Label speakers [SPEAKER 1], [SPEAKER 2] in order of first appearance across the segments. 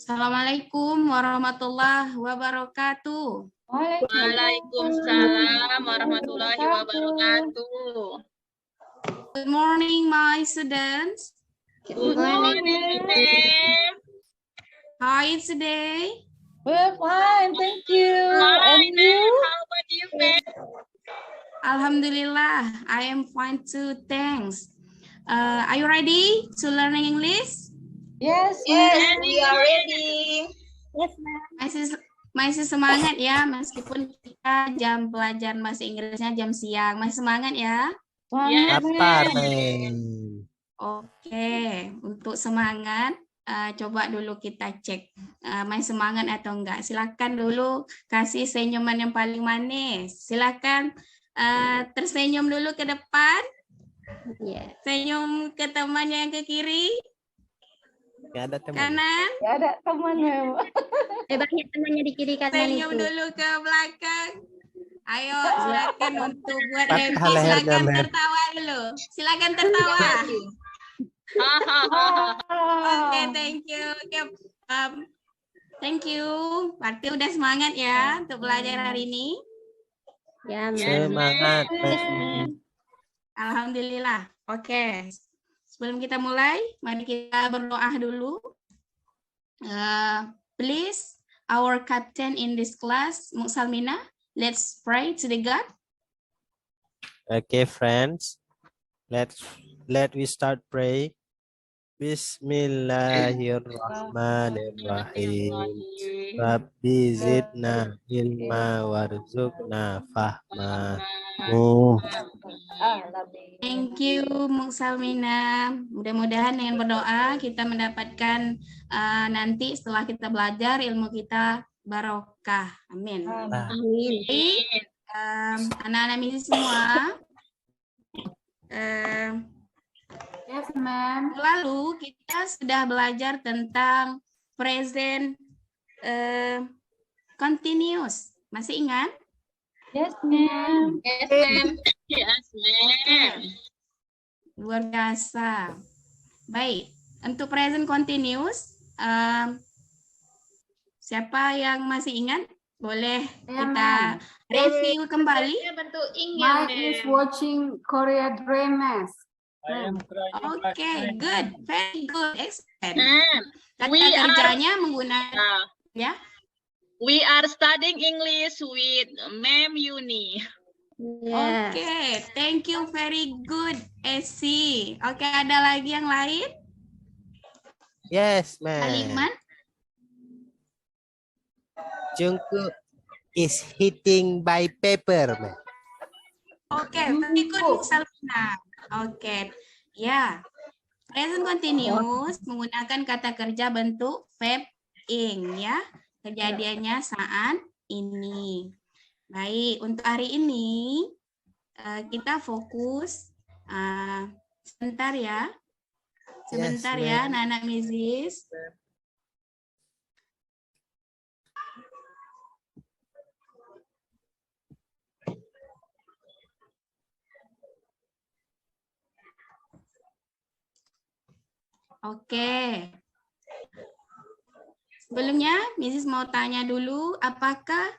[SPEAKER 1] Assalamualaikum warahmatullahi wabarakatuh.
[SPEAKER 2] Waalaikumsalam warahmatullahi wabarakatuh.
[SPEAKER 1] Good morning, my students.
[SPEAKER 2] Good morning, ma'am.
[SPEAKER 1] How are you today?
[SPEAKER 3] We're fine, thank you.
[SPEAKER 2] Hi,
[SPEAKER 3] And
[SPEAKER 2] ma'am.
[SPEAKER 3] you?
[SPEAKER 2] How about you, ma'am?
[SPEAKER 1] Alhamdulillah, I am fine too. Thanks. Are you ready to learning English?
[SPEAKER 3] Yes,
[SPEAKER 2] Yes,
[SPEAKER 3] ma'am.
[SPEAKER 2] we are ready.
[SPEAKER 3] Yes, ma'am.
[SPEAKER 1] Masih semangat ya, meskipun kita jam pelajaran bahasa Inggrisnya jam siang. Masih semangat ya?
[SPEAKER 2] Yes,
[SPEAKER 3] Semangat,
[SPEAKER 2] ma'am.
[SPEAKER 1] Oke, untuk semangat, coba dulu kita cek masih semangat atau enggak. Silakan dulu kasih senyuman yang paling manis. Silakan tersenyum dulu ke depan. Senyum ke teman yang ke kiri,
[SPEAKER 4] Gak ada teman.
[SPEAKER 1] kanan.
[SPEAKER 3] Gak ada teman, ma'am.
[SPEAKER 5] Banyak temannya di kiri kanan
[SPEAKER 1] Senyum
[SPEAKER 5] itu.
[SPEAKER 1] dulu ke belakang. Ayo, silakan untuk buat
[SPEAKER 4] Patah
[SPEAKER 1] happy.
[SPEAKER 4] lehernya,
[SPEAKER 1] Silakan
[SPEAKER 4] Mem.
[SPEAKER 1] tertawa dulu. Silakan tertawa. Oke, thank you. Oke, thank you. Berarti udah semangat ya untuk belajar hari ini.
[SPEAKER 5] Ya, Ma'am.
[SPEAKER 4] Semangat.
[SPEAKER 1] Alhamdulillah. Oke. Sebelum kita mulai, mari kita berdoa dulu. Please, our captain in this class, Muksalmina, let's pray to the God.
[SPEAKER 4] Okay, friends. Let we start pray. Bismillahirrahmanirrahim. Rabbi zidna ilma warzuqna fahma.
[SPEAKER 1] Thank you, Muksalmina. Mudah-mudahan dengan berdoa kita mendapatkan nanti setelah kita belajar ilmu kita barokah. Amin.
[SPEAKER 5] Amin.
[SPEAKER 1] Anak-anak misi semua.
[SPEAKER 3] Yes, ma'am.
[SPEAKER 1] Lalu kita sudah belajar tentang present continuous. Masih ingat?
[SPEAKER 3] Yes, ma'am.
[SPEAKER 2] Yes, ma'am. Yes, ma'am.
[SPEAKER 1] Luar biasa. Baik, untuk present continuous, siapa yang masih ingat? Boleh kita review kembali.
[SPEAKER 2] Bentuk ing
[SPEAKER 3] Mike is watching Korea dramas.
[SPEAKER 1] Oke, good, very good, excellent. Kata
[SPEAKER 2] We are-
[SPEAKER 1] kerjanya menggunakan ya.
[SPEAKER 2] We are studying English with Ma'am Yuni.
[SPEAKER 5] Ya.
[SPEAKER 1] Oke, thank you, very good, Esi. Oke, ada lagi yang lain?
[SPEAKER 4] Yes, man.
[SPEAKER 1] Kalimat?
[SPEAKER 4] Jungkook is hitting by paper, man.
[SPEAKER 1] Oke, very good, Muksalmina. Oke, ya. Present continuous menggunakan kata kerja bentuk verb ing, ya. Kejadiannya saat ini. Baik, untuk hari ini kita fokus sebentar ya. Sebentar ya, anak-anak Mizis. Oke. Sebelumnya, Mrs. mau tanya dulu, apakah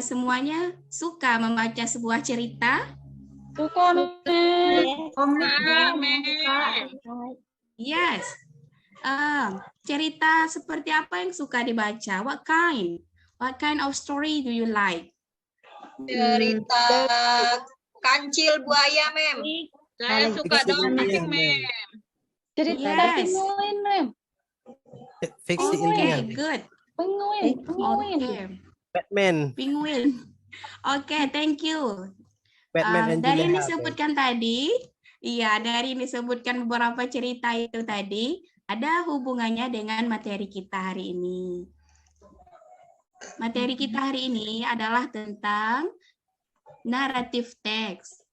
[SPEAKER 1] semuanya suka membaca sebuah cerita?
[SPEAKER 3] Suka, ma'am. Komik,
[SPEAKER 2] Ma'am.
[SPEAKER 1] Yes. Cerita seperti apa yang suka dibaca? What kind of story do you like?
[SPEAKER 2] Cerita kancil buaya, Ma'am. Saya suka dongeng, Ma'am.
[SPEAKER 3] Cerita
[SPEAKER 1] Yes.
[SPEAKER 3] penguin, ma'am.
[SPEAKER 4] Fiksi
[SPEAKER 1] Oke,
[SPEAKER 4] ilmiah.
[SPEAKER 1] good.
[SPEAKER 3] Penguin.
[SPEAKER 1] Oke,
[SPEAKER 4] Batman.
[SPEAKER 1] penguin. Oke, thank you.
[SPEAKER 4] Batman and
[SPEAKER 1] Dari yang
[SPEAKER 4] Juleha,
[SPEAKER 1] disebutkan tadi, iya, dari yang disebutkan beberapa cerita itu tadi, ada hubungannya dengan materi kita hari ini. Materi kita hari ini adalah tentang naratif teks.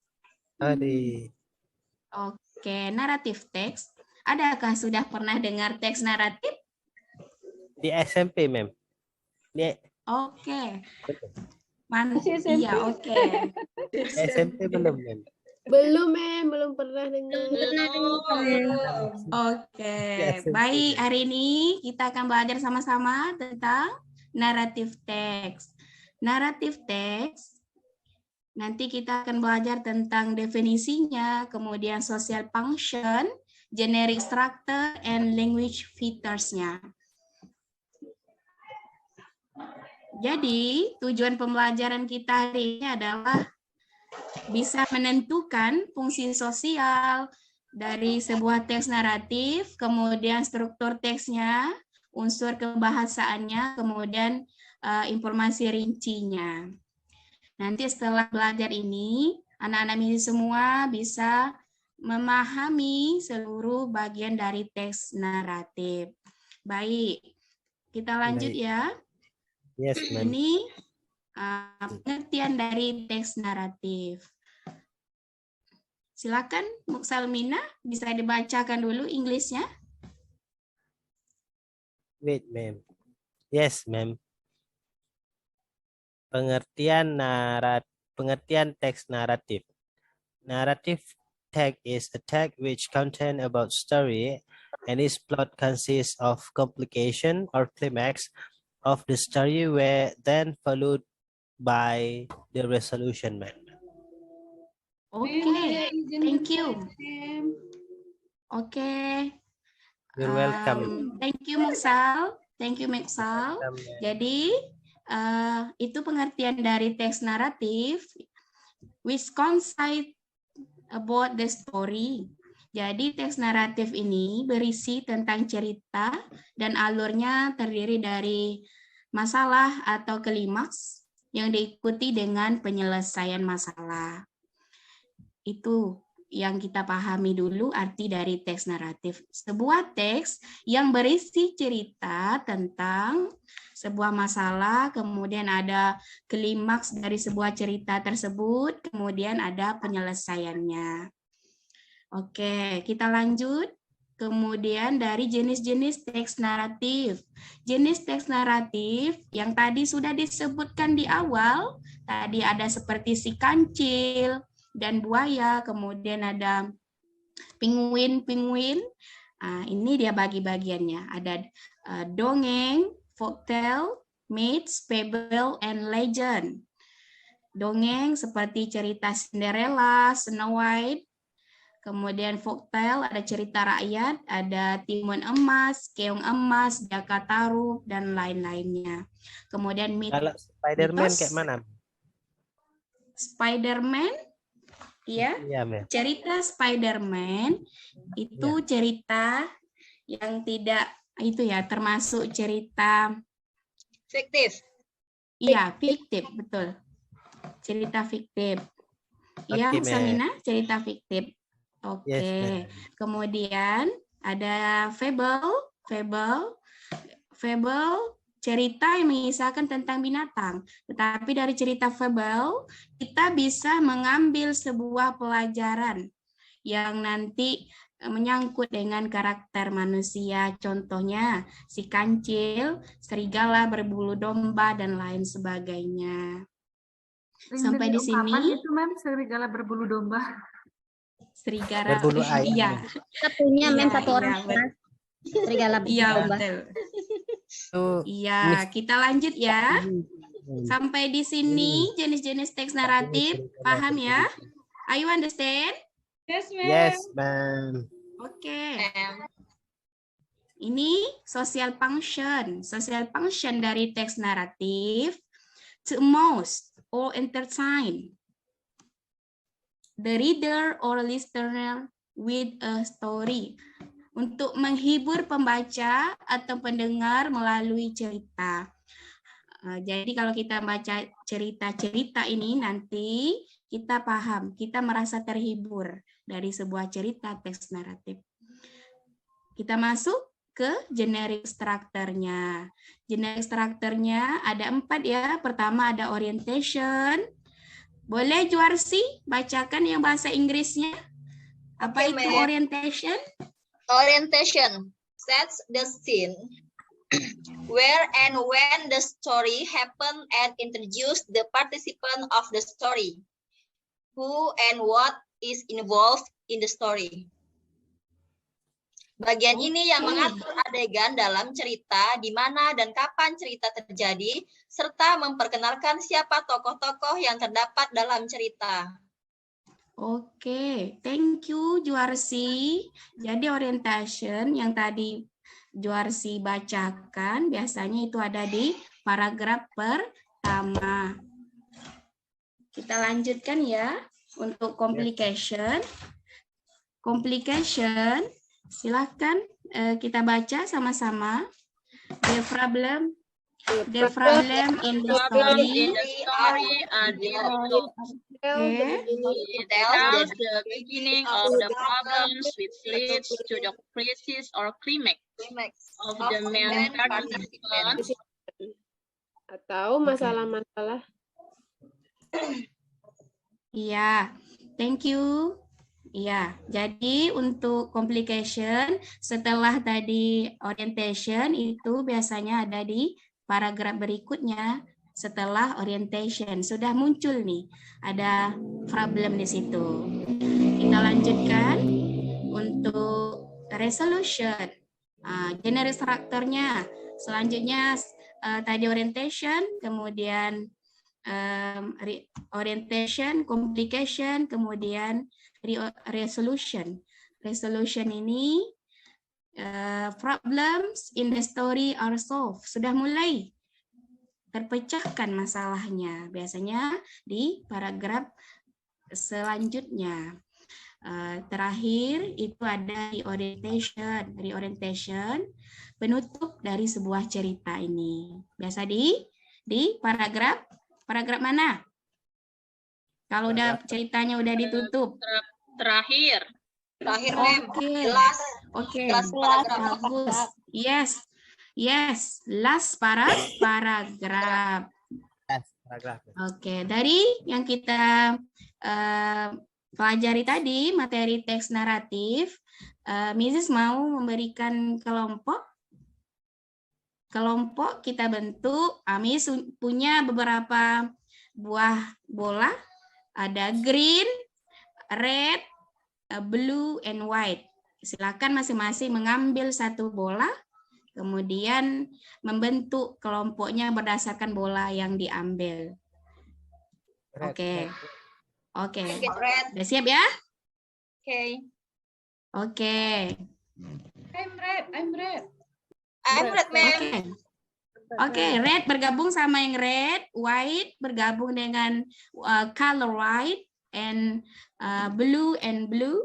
[SPEAKER 4] Adi.
[SPEAKER 1] Oke, naratif teks. Adakah sudah pernah dengar teks naratif?
[SPEAKER 4] Di SMP, ma'am.
[SPEAKER 1] Oke.
[SPEAKER 3] Masih SMP.
[SPEAKER 1] Iya, oke.
[SPEAKER 4] SMP belum, ma'am.
[SPEAKER 5] Belum, belum pernah dengar.
[SPEAKER 1] Oke,
[SPEAKER 4] Yes,
[SPEAKER 1] baik. Hari ini kita akan belajar sama-sama tentang naratif teks. Naratif teks, nanti kita akan belajar tentang definisinya, kemudian social function, generic structure, and language features-nya. Jadi, tujuan pembelajaran kita hari ini adalah bisa menentukan fungsi sosial dari sebuah teks naratif, kemudian struktur teksnya, unsur kebahasaannya, kemudian informasi rincinya. Nanti setelah belajar ini, anak-anak MISI semua bisa memahami seluruh bagian dari teks naratif. Baik, kita lanjut
[SPEAKER 4] Baik.
[SPEAKER 1] ya.
[SPEAKER 4] Yes, ma'am.
[SPEAKER 1] Ini pengertian dari teks naratif. Silakan, Bu Salmina, bisa dibacakan dulu Inggrisnya.
[SPEAKER 4] Wait, ma'am. Yes, ma'am. Pengertian teks naratif. Narrative text is a text which contain about story and its plot consists of complication or climax of the story where then followed by the resolution, ma'am.
[SPEAKER 1] Oke, thank you. Oke.
[SPEAKER 4] You're welcome.
[SPEAKER 1] Thank you, Muksal. Thank you, Muksal.
[SPEAKER 4] Welcome, ma'am.
[SPEAKER 1] Jadi, itu pengertian dari teks naratif, which consists about the story. Jadi, teks naratif ini berisi tentang cerita dan alurnya terdiri dari masalah atau klimaks yang diikuti dengan penyelesaian masalah. Itu yang kita pahami dulu arti dari teks naratif. Sebuah teks yang berisi cerita tentang sebuah masalah, kemudian ada klimaks dari sebuah cerita tersebut, kemudian ada penyelesaiannya. Oke, kita lanjut. Kemudian dari jenis-jenis teks naratif. Jenis teks naratif yang tadi sudah disebutkan di awal, tadi ada seperti si kancil dan buaya, kemudian ada penguin. Ini dia bagi-bagiannya. Ada dongeng, folktale, myths, fable, and legend. Dongeng seperti cerita Cinderella, Snow White. Kemudian folktale ada cerita rakyat, ada Timun Emas, Keong Emas, Jaka Tarub, dan lain-lainnya. Kemudian
[SPEAKER 4] Kalau Spider-Man
[SPEAKER 1] mitos.
[SPEAKER 4] kayak mana?
[SPEAKER 1] Spider-Man, ya.
[SPEAKER 4] Iya, ma'am.
[SPEAKER 1] Cerita Spider-Man itu cerita yang tidak itu ya, termasuk cerita
[SPEAKER 2] Fiktif.
[SPEAKER 1] iya, fiktif, betul. Cerita fiktif. Iya,
[SPEAKER 4] Oke, ma'am.
[SPEAKER 1] Samina, cerita fiktif. Oke.
[SPEAKER 4] Yes, ma'am.
[SPEAKER 1] Kemudian ada fable cerita yang mengisahkan tentang binatang. Tetapi dari cerita fable kita bisa mengambil sebuah pelajaran yang nanti menyangkut dengan karakter manusia. Contohnya si kancil, serigala berbulu domba, dan lain sebagainya. Sampai di sini.
[SPEAKER 3] Kapan itu, Mem, serigala berbulu domba?
[SPEAKER 1] Serigala
[SPEAKER 4] Berbulu ayam.
[SPEAKER 1] iya.
[SPEAKER 5] Kita punya
[SPEAKER 1] Iya,
[SPEAKER 5] satu orang
[SPEAKER 1] iya,
[SPEAKER 5] Mas. Serigala
[SPEAKER 1] Iya,
[SPEAKER 5] berdomba.
[SPEAKER 1] betul.
[SPEAKER 4] Tuh,
[SPEAKER 1] Iya, kita lanjut ya. Sampai di sini jenis-jenis teks naratif, paham ya? Are you understand?
[SPEAKER 4] Yes, ma'am.
[SPEAKER 1] Oke. Ini social function. Social function dari teks naratif to arouse or entertain the reader or listener with a story. Untuk menghibur pembaca atau pendengar melalui cerita. Jadi kalau kita baca cerita-cerita ini nanti kita paham, kita merasa terhibur dari sebuah cerita teks naratif. Kita masuk ke generic structure-nya. Generic structure-nya ada 4 ya. Pertama ada orientation. Boleh Juarsi bacakan yang bahasa Inggrisnya? Apa
[SPEAKER 2] Oke,
[SPEAKER 1] itu
[SPEAKER 2] Ma'am.
[SPEAKER 1] orientation?
[SPEAKER 2] Orientation sets the scene where and when the story happen and introduce the participant of the story. Who and what
[SPEAKER 6] is involved in the story. Bagian ini yang mengatur adegan dalam cerita, di mana dan kapan cerita terjadi, serta memperkenalkan siapa tokoh-tokoh yang terdapat dalam cerita.
[SPEAKER 1] Oke, thank you Juarsi. Jadi orientation yang tadi Juarsi bacakan biasanya itu ada di paragraf pertama. Kita lanjutkan ya untuk complication. Complication, silakan kita baca sama-sama. The problem in the story.
[SPEAKER 2] Are it tells the beginning of the problems which leads to the crisis or climax of the main participant.
[SPEAKER 5] Atau masalah-masalah.
[SPEAKER 1] Iya, thank you. Iya, jadi untuk complication setelah tadi orientation itu biasanya ada di paragraf berikutnya setelah orientation. Sudah muncul nih, ada problem di situ. Kita lanjutkan untuk resolution. General strukturnya. Selanjutnya tadi orientation, kemudian orientation, complication, kemudian resolution. Resolution ini problems in the story are solved. Sudah mulai terpecahkan masalahnya. Biasanya di paragraf selanjutnya. Terakhir itu ada reorientation. Reorientation penutup dari sebuah cerita ini. Biasa di paragraf mana? Kalau udah ceritanya udah ditutup.
[SPEAKER 2] Terakhir.
[SPEAKER 1] Oke. Oke. Bagus. Yes. Last paragraf. Oke. Dari yang kita pelajari tadi, materi teks naratif, Mrs. mau memberikan kelompok kita bentuk. Miss punya beberapa buah bola. Ada green, red, blue, and white. Silakan masing-masing mengambil satu bola, kemudian membentuk kelompoknya berdasarkan bola yang diambil. Oke. Udah siap ya? Oke.
[SPEAKER 6] I'm red, ma'am.
[SPEAKER 1] Oke, red bergabung sama yang red, white bergabung dengan color white, and blue and blue.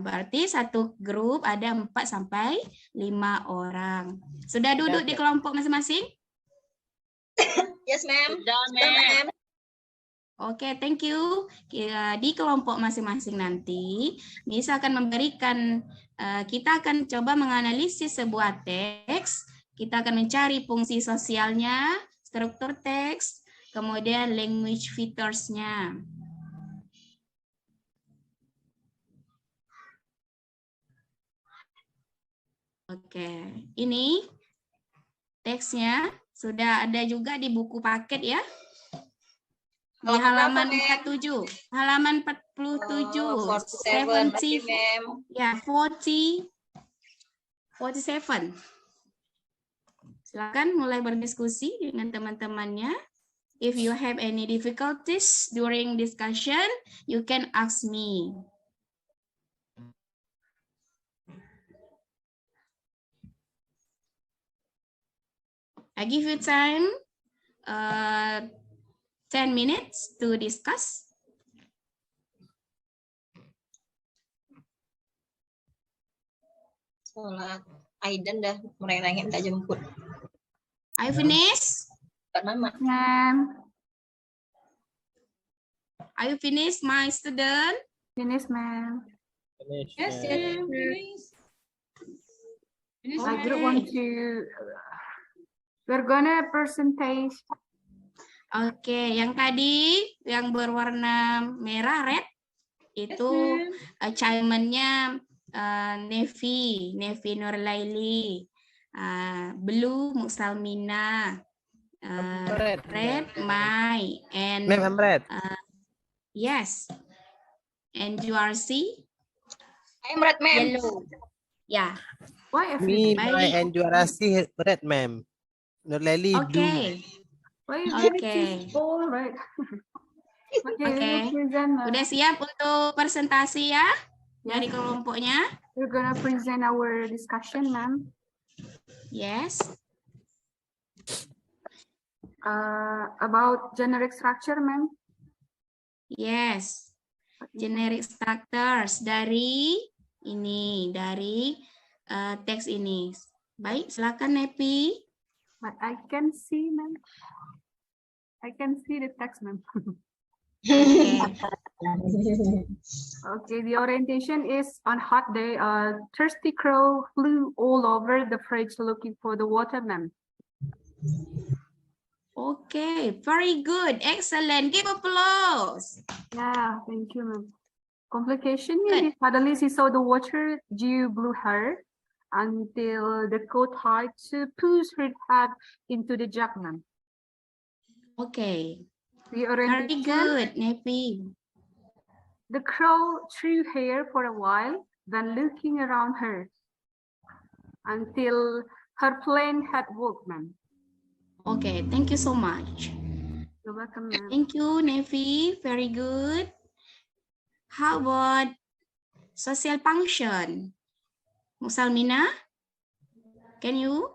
[SPEAKER 1] Berarti satu grup ada 4 sampai 5 orang. Sudah duduk di kelompok masing-masing?
[SPEAKER 6] Yes, ma'am.
[SPEAKER 2] Sudah, ma'am.
[SPEAKER 1] Oke, thank you. Di kelompok masing-masing nanti, Miss akan memberikan, kita akan coba menganalisis sebuah teks. Kita akan mencari fungsi sosialnya, struktur teks, kemudian language features-nya. Oke, ini teksnya sudah ada juga di buku paket ya. Di halaman 47. Halaman 47. 70. Ya, 47. Silakan mulai berdiskusi dengan teman-temannya. If you have any difficulties during discussion, you can ask me. I give you time, 10 minutes to discuss.
[SPEAKER 6] Sholat Aidan dah merengek minta jemput.
[SPEAKER 1] I finish?
[SPEAKER 6] Mama.
[SPEAKER 1] Are you finished, my student?
[SPEAKER 3] Finish, ma'am.
[SPEAKER 6] Yes.
[SPEAKER 3] I don't want to. We're gonna percentage.
[SPEAKER 1] Oke, yang tadi yang berwarna merah red itu achievement-nya Nevi Nurlaili, blue Muksalmina, red Mai, and
[SPEAKER 4] Ma'am, I'm red.
[SPEAKER 1] Yes. And you are C?
[SPEAKER 6] I'm red, ma'am.
[SPEAKER 1] Yellow. Yeah.
[SPEAKER 3] Why
[SPEAKER 4] Me,
[SPEAKER 3] everything?
[SPEAKER 4] my,
[SPEAKER 1] Baik.
[SPEAKER 4] and Juarasi red, ma'am. Nurleli blue.
[SPEAKER 1] Oke.
[SPEAKER 3] Why is
[SPEAKER 1] Okay.
[SPEAKER 3] all right? Okay,
[SPEAKER 1] Okay.
[SPEAKER 3] we'll present.
[SPEAKER 1] Udah siap untuk presentasi ya dari
[SPEAKER 3] Yes,
[SPEAKER 1] kelompoknya?
[SPEAKER 3] we're gonna present our discussion, ma'am.
[SPEAKER 1] Yes.
[SPEAKER 3] About generic structure, ma'am.
[SPEAKER 1] Yes. Generic structures dari ini, dari teks ini. Baik, silakan Nepi.
[SPEAKER 3] But I can see, ma'am. I can see the text, ma'am.
[SPEAKER 1] Okay.
[SPEAKER 3] Okay, the orientation is on hot day. Thirsty crow flew all over the fridge looking for the water, ma'am.
[SPEAKER 1] Okay, very good. Excellent. Give applause.
[SPEAKER 3] Yeah, thank you, ma'am. Complication,
[SPEAKER 1] Good.
[SPEAKER 3] suddenly she saw the water dew blew her until the coat had to push her head into the jug, ma'am.
[SPEAKER 1] Okay.
[SPEAKER 3] The
[SPEAKER 1] Very
[SPEAKER 3] orientation,
[SPEAKER 1] good, Nepi.
[SPEAKER 3] the crow threw her for a while, then looking around her until her plane had woke, ma'am.
[SPEAKER 1] Okay, thank you so much.
[SPEAKER 3] You're welcome, ma'am.
[SPEAKER 1] Thank you, Nevi. Very good. How about social function? Musalmina, can you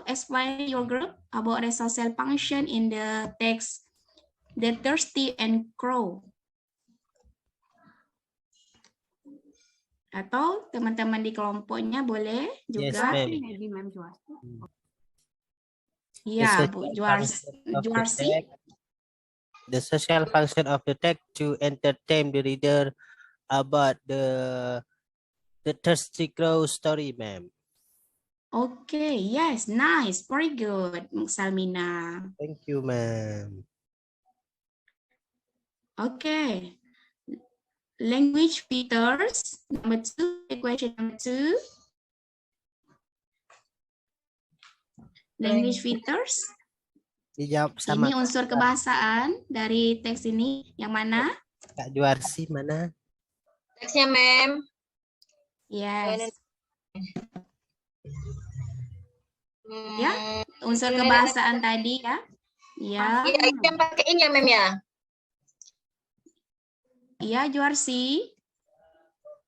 [SPEAKER 1] explain your group about the social function in the text The Thirsty and Crow? Atau teman-teman di kelompoknya boleh
[SPEAKER 4] Yes,
[SPEAKER 1] juga?
[SPEAKER 4] ma'am.
[SPEAKER 3] Maybe, ma'am, Juasti.
[SPEAKER 1] Ya,
[SPEAKER 4] The
[SPEAKER 1] Bu
[SPEAKER 4] social function of the
[SPEAKER 1] Juarsi.
[SPEAKER 4] text- The social function of the text to entertain the reader about the thirsty crow story, ma'am.
[SPEAKER 1] Okay, yes, nice, very good, Salmina.
[SPEAKER 4] Thank you, ma'am.
[SPEAKER 1] Okay, language features, number 2, question number 2. Language features,
[SPEAKER 4] Dijawab sama
[SPEAKER 1] ini unsur kebahasaan dari teks ini, yang mana?
[SPEAKER 4] Kak Juarsi mana?
[SPEAKER 6] Teksnya, ma'am.
[SPEAKER 1] Yes,
[SPEAKER 6] Hmm,
[SPEAKER 1] ya, unsur kebahasaan tadi ya. Ya,
[SPEAKER 6] Iya, itu yang pakai ing ya, ma'am ya.
[SPEAKER 1] iya Juarsi.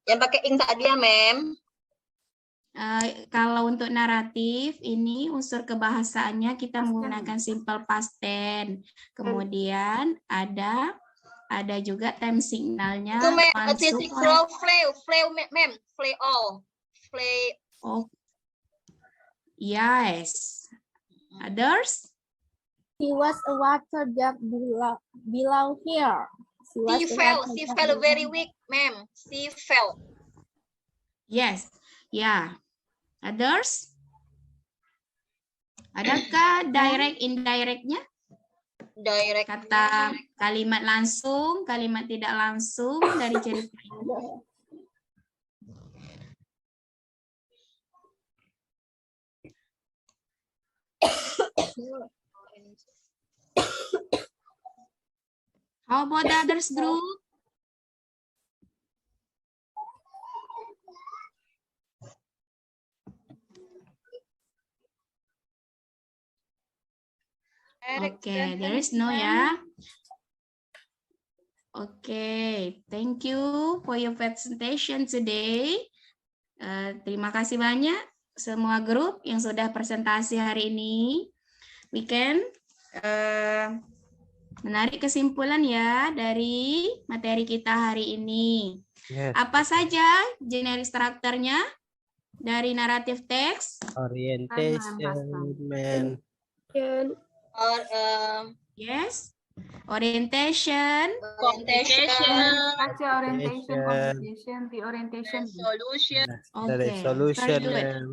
[SPEAKER 6] Yang pakai ing tadi ya, ma'am.
[SPEAKER 1] Kalau untuk naratif ini unsur kebahasaannya kita menggunakan simple past tense. Kemudian ada juga time signalnya
[SPEAKER 6] Itu, ma'am.
[SPEAKER 1] langsung.
[SPEAKER 6] Thirsty crow flew, ma'am. Flew all. Flew.
[SPEAKER 1] Oh, yes. Others?
[SPEAKER 7] He was a water jug below here.
[SPEAKER 6] She fell very weak, ma'am. She fell.
[SPEAKER 1] Yes. Ya. Others? Adakah direct indirectnya?
[SPEAKER 6] Direct.
[SPEAKER 1] Kata kalimat langsung, kalimat tidak langsung dari cerita ini. How about the others group? Okay, there is no ya. Okay, thank you for your presentation today. Terima kasih banyak semua grup yang sudah presentasi hari ini. We can menarik kesimpulan ya dari materi kita hari ini.
[SPEAKER 4] Yes.
[SPEAKER 1] Apa saja generic strukturnya dari naratif teks?
[SPEAKER 4] Orientation, man.
[SPEAKER 6] Or,
[SPEAKER 1] Yes. Orientation.
[SPEAKER 6] Orientation.
[SPEAKER 3] Orientation, communication, the orientation.
[SPEAKER 2] Solution.
[SPEAKER 4] The
[SPEAKER 1] Okay,
[SPEAKER 4] resolution,
[SPEAKER 1] very good.
[SPEAKER 4] ma'am.